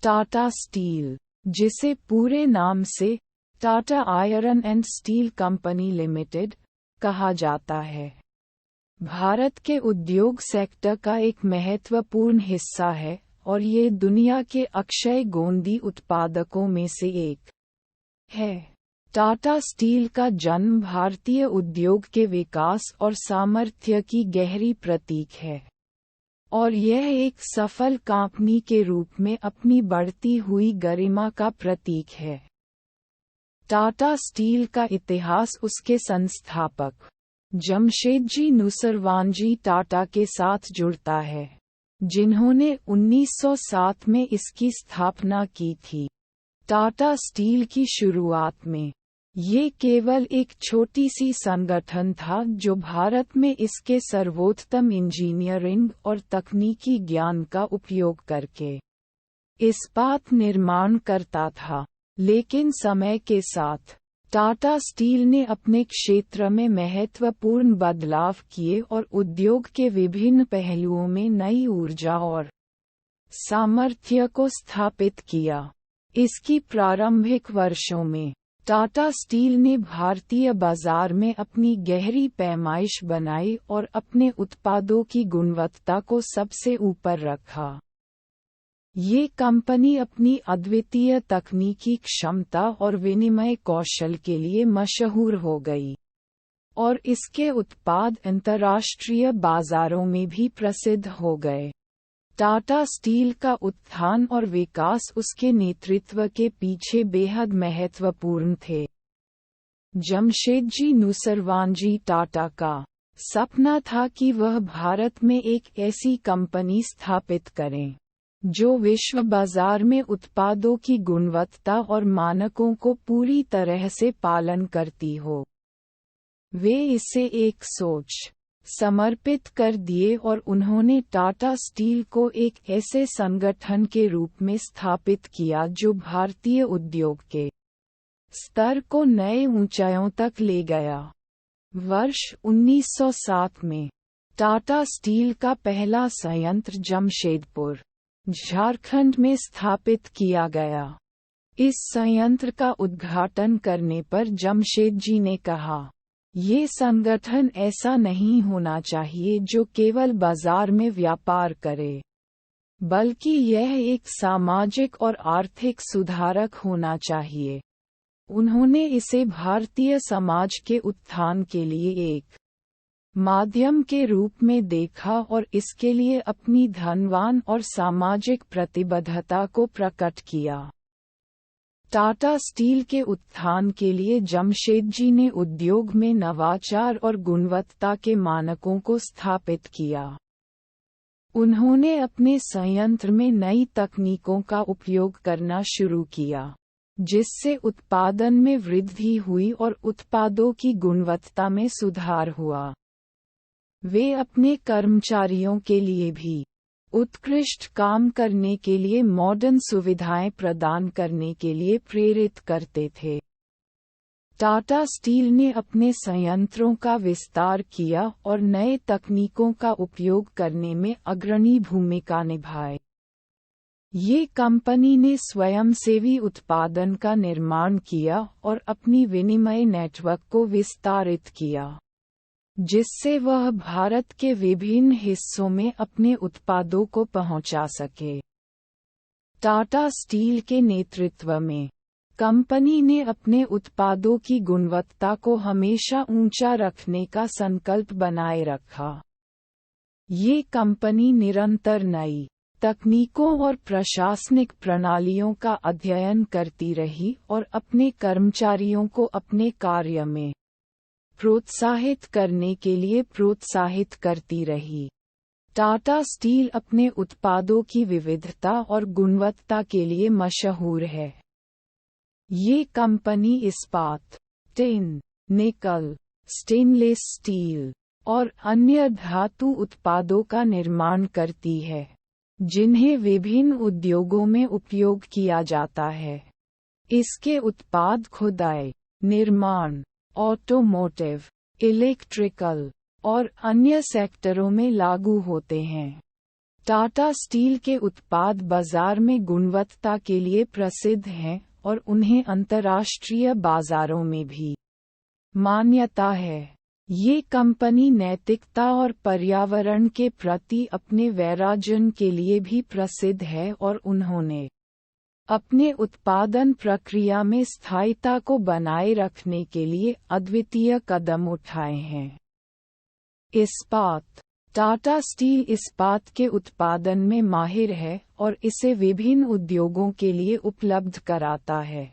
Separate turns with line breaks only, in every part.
Tata steel, जिसे पूरे नाम से Tata iron and steel company limited कहा जाता है, भारत के उद्योग सेक्टर का एक महत्वपूर्ण हिस्सा है और ये दुनिया के अक्षय गोंदी उत्पादकों में से एक है। टाटा स्टील का जन्म भारतीय उद्योग के विकास और सामर्थ्य की गहरी प्रतीक है, और यह एक सफल कंपनी के रूप में अपनी बढ़ती हुई गरिमा का प्रतीक है। टाटा स्टील का इतिहास उसके संस्थापक जमशेदजी नुसरवानजी टाटा के साथ जुड़ता है, जिन्होंने 1907 में इसकी स्थापना की थी। टाटा स्टील की शुरुआत में ये केवल एक छोटी सी संगठन था जो भारत में इसके सर्वोत्तम इंजीनियरिंग और तकनीकी ज्ञान का उपयोग करके इस्पात निर्माण करता था, लेकिन समय के साथ टाटा स्टील ने अपने क्षेत्र में महत्वपूर्ण बदलाव किए और उद्योग के विभिन्न पहलुओं में नई ऊर्जा और सामर्थ्य को स्थापित किया। इसकी प्रारंभिक वर्षों में टाटा स्टील ने भारतीय बाजार में अपनी गहरी पैमाइश बनाई और अपने उत्पादों की गुणवत्ता को सबसे ऊपर रखा। ये कंपनी अपनी अद्वितीय तकनीकी क्षमता और विनिमय कौशल के लिए मशहूर हो गई, और इसके उत्पाद अंतर्राष्ट्रीय बाजारों में भी प्रसिद्ध हो गए। टाटा स्टील का उत्थान और विकास उसके नेतृत्व के पीछे बेहद महत्वपूर्ण थे। जमशेदजी नुसरवानजी टाटा का सपना था कि वह भारत में एक ऐसी कंपनी स्थापित करें जो विश्व बाजार में उत्पादों की गुणवत्ता और मानकों को पूरी तरह से पालन करती हो। वे इसे एक सोच समर्पित कर दिए और उन्होंने टाटा स्टील को एक ऐसे संगठन के रूप में स्थापित किया जो भारतीय उद्योग के स्तर को नए ऊंचाइयों तक ले गया। वर्ष 1907 में टाटा स्टील का पहला संयंत्र जमशेदपुर, झारखंड में स्थापित किया गया। इस संयंत्र का उद्घाटन करने पर जमशेदजी ने कहा, ये संगठन ऐसा नहीं होना चाहिए जो केवल बाजार में व्यापार करे, बल्कि यह एक सामाजिक और आर्थिक सुधारक होना चाहिए। उन्होंने इसे भारतीय समाज के उत्थान के लिए एक माध्यम के रूप में देखा और इसके लिए अपनी धनवान और सामाजिक प्रतिबद्धता को प्रकट किया। टाटा स्टील के उत्थान के लिए जमशेदजी ने उद्योग में नवाचार और गुणवत्ता के मानकों को स्थापित किया। उन्होंने अपने संयंत्र में नई तकनीकों का उपयोग करना शुरू किया, जिससे उत्पादन में वृद्धि हुई और उत्पादों की गुणवत्ता में सुधार हुआ। वे अपने कर्मचारियों के लिए भी उत्कृष्ट काम करने के लिए मॉडर्न सुविधाएं प्रदान करने के लिए प्रेरित करते थे। टाटा स्टील ने अपने संयंत्रों का विस्तार किया और नए तकनीकों का उपयोग करने में अग्रणी भूमिका निभाई। ये कंपनी ने स्वयंसेवी उत्पादन का निर्माण किया और अपनी विनिमय नेटवर्क को विस्तारित किया, जिससे वह भारत के विभिन्न हिस्सों में अपने उत्पादों को पहुंचा सके। टाटा स्टील के नेतृत्व में कंपनी ने अपने उत्पादों की गुणवत्ता को हमेशा ऊंचा रखने का संकल्प बनाए रखा। ये कंपनी निरंतर नई तकनीकों और प्रशासनिक प्रणालियों का अध्ययन करती रही और अपने कर्मचारियों को अपने कार्य में प्रोत्साहित करने के लिए प्रोत्साहित करती रही। टाटा स्टील अपने उत्पादों की विविधता और गुणवत्ता के लिए मशहूर है। ये कंपनी इस्पात, टिन, निकल, स्टेनलेस स्टील और अन्य धातु उत्पादों का निर्माण करती है, जिन्हें विभिन्न उद्योगों में उपयोग किया जाता है। इसके उत्पाद खुदाई, निर्माण, ऑटोमोटिव, इलेक्ट्रिकल और अन्य सेक्टरों में लागू होते हैं। टाटा स्टील के उत्पाद बाजार में गुणवत्ता के लिए प्रसिद्ध हैं और उन्हें अंतर्राष्ट्रीय बाजारों में भी मान्यता है। ये कंपनी नैतिकता और पर्यावरण के प्रति अपने वैराग्य के लिए भी प्रसिद्ध है और उन्होंने अपने उत्पादन प्रक्रिया में स्थायिता को बनाए रखने के लिए अद्वितीय कदम उठाए हैं। इस्पात। टाटा स्टील इस्पात के उत्पादन में माहिर है और इसे विभिन्न उद्योगों के लिए उपलब्ध कराता है,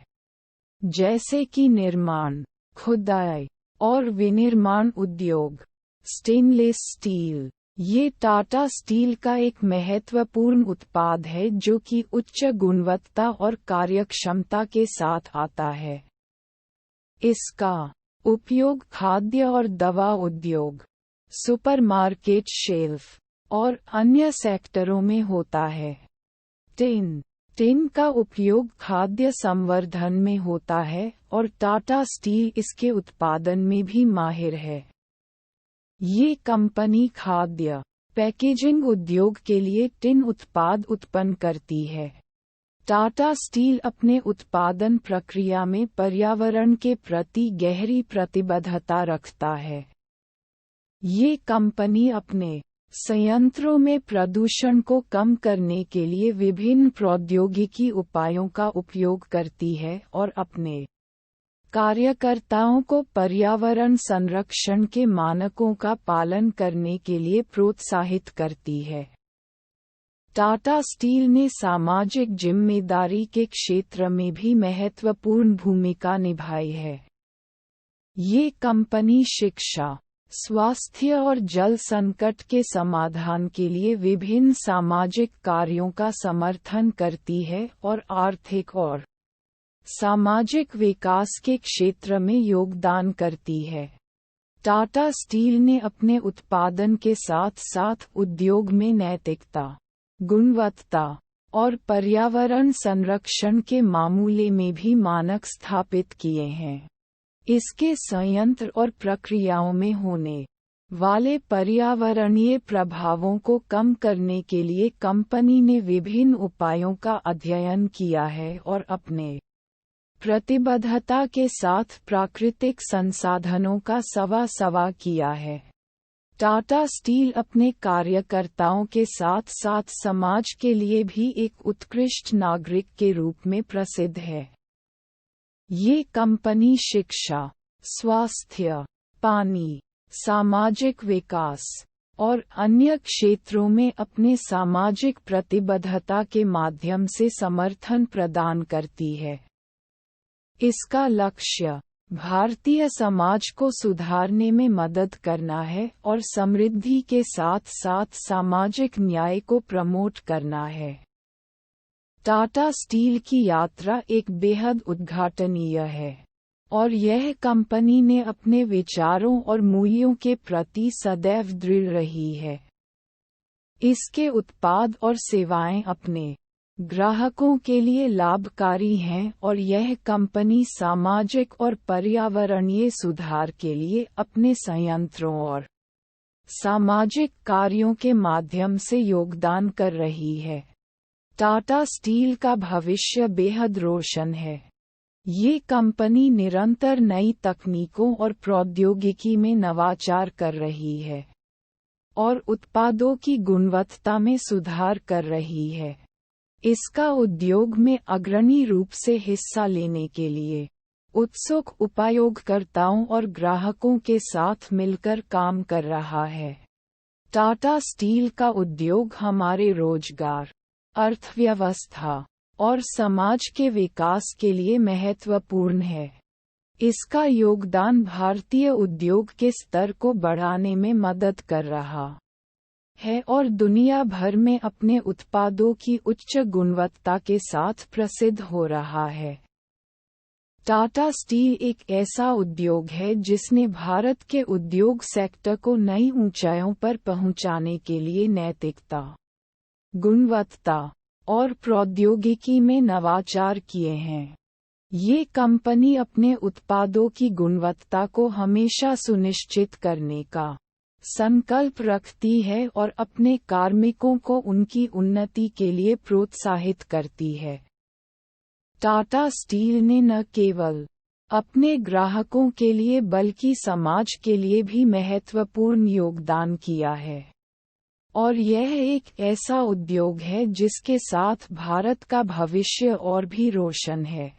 जैसे कि निर्माण, खुदाई और विनिर्माण उद्योग। Stainless steel. ये टाटा स्टील का एक महत्वपूर्ण उत्पाद है जो कि उच्च गुणवत्ता और कार्यक्षमता के साथ आता है। इसका उपयोग खाद्य और दवा उद्योग, सुपरमार्केट शेल्फ और अन्य सेक्टरों में होता है। टिन का उपयोग खाद्य संवर्धन में होता है और टाटा स्टील इसके उत्पादन में भी माहिर है। ये कंपनी खाद्य पैकेजिंग उद्योग के लिए टिन उत्पाद उत्पन्न करती है। टाटा स्टील अपने उत्पादन प्रक्रिया में पर्यावरण के प्रति गहरी प्रतिबद्धता रखता है। ये कंपनी अपने संयंत्रों में प्रदूषण को कम करने के लिए विभिन्न प्रौद्योगिकी उपायों का उपयोग करती है और अपने कार्यकर्ताओं को पर्यावरण संरक्षण के मानकों का पालन करने के लिए प्रोत्साहित करती है। टाटा स्टील ने सामाजिक जिम्मेदारी के क्षेत्र में भी महत्वपूर्ण भूमिका निभाई है। ये कंपनी शिक्षा, स्वास्थ्य और जल संकट के समाधान के लिए विभिन्न सामाजिक कार्यों का समर्थन करती है और आर्थिक और सामाजिक विकास के क्षेत्र में योगदान करती है। टाटा स्टील ने अपने उत्पादन के साथ साथ उद्योग में नैतिकता, गुणवत्ता और पर्यावरण संरक्षण के मामले में भी मानक स्थापित किए हैं। इसके संयंत्र और प्रक्रियाओं में होने वाले पर्यावरणीय प्रभावों को कम करने के लिए कंपनी ने विभिन्न उपायों का अध्ययन किया है और अपने प्रतिबद्धता के साथ प्राकृतिक संसाधनों का सवा किया है। टाटा स्टील अपने कार्यकर्ताओं के साथ साथ समाज के लिए भी एक उत्कृष्ट नागरिक के रूप में प्रसिद्ध है। ये कंपनी शिक्षा, स्वास्थ्य, पानी, सामाजिक विकास और अन्य क्षेत्रों में अपने सामाजिक प्रतिबद्धता के माध्यम से समर्थन प्रदान करती है। इसका लक्ष्य भारतीय समाज को सुधारने में मदद करना है और समृद्धि के साथ साथ सामाजिक न्याय को प्रमोट करना है। टाटा स्टील की यात्रा एक बेहद उद्घाटनीय है और यह कंपनी ने अपने विचारों और मूल्यों के प्रति सदैव दृढ़ रही है। इसके उत्पाद और सेवाएं अपने ग्राहकों के लिए लाभकारी हैं और यह कंपनी सामाजिक और पर्यावरणीय सुधार के लिए अपने संयंत्रों और सामाजिक कार्यों के माध्यम से योगदान कर रही है। टाटा स्टील का भविष्य बेहद रोशन है। ये कंपनी निरंतर नई तकनीकों और प्रौद्योगिकी में नवाचार कर रही है और उत्पादों की गुणवत्ता में सुधार कर रही है। इसका उद्योग में अग्रणी रूप से हिस्सा लेने के लिए उत्सुक उपयोगकर्ताओं और ग्राहकों के साथ मिलकर काम कर रहा है। टाटा स्टील का उद्योग हमारे रोजगार, अर्थव्यवस्था और समाज के विकास के लिए महत्वपूर्ण है। इसका योगदान भारतीय उद्योग के स्तर को बढ़ाने में मदद कर रहा है और दुनिया भर में अपने उत्पादों की उच्च गुणवत्ता के साथ प्रसिद्ध हो रहा है। टाटा स्टील एक ऐसा उद्योग है जिसने भारत के उद्योग सेक्टर को नई ऊंचाइयों पर पहुंचाने के लिए नैतिकता, गुणवत्ता और प्रौद्योगिकी में नवाचार किए हैं। ये कंपनी अपने उत्पादों की गुणवत्ता को हमेशा सुनिश्चित करने का संकल्प रखती है और अपने कार्मिकों को उनकी उन्नति के लिए प्रोत्साहित करती है। टाटा स्टील ने न केवल अपने ग्राहकों के लिए बल्कि समाज के लिए भी महत्वपूर्ण योगदान किया है। और यह एक ऐसा उद्योग है जिसके साथ भारत का भविष्य और भी रोशन है।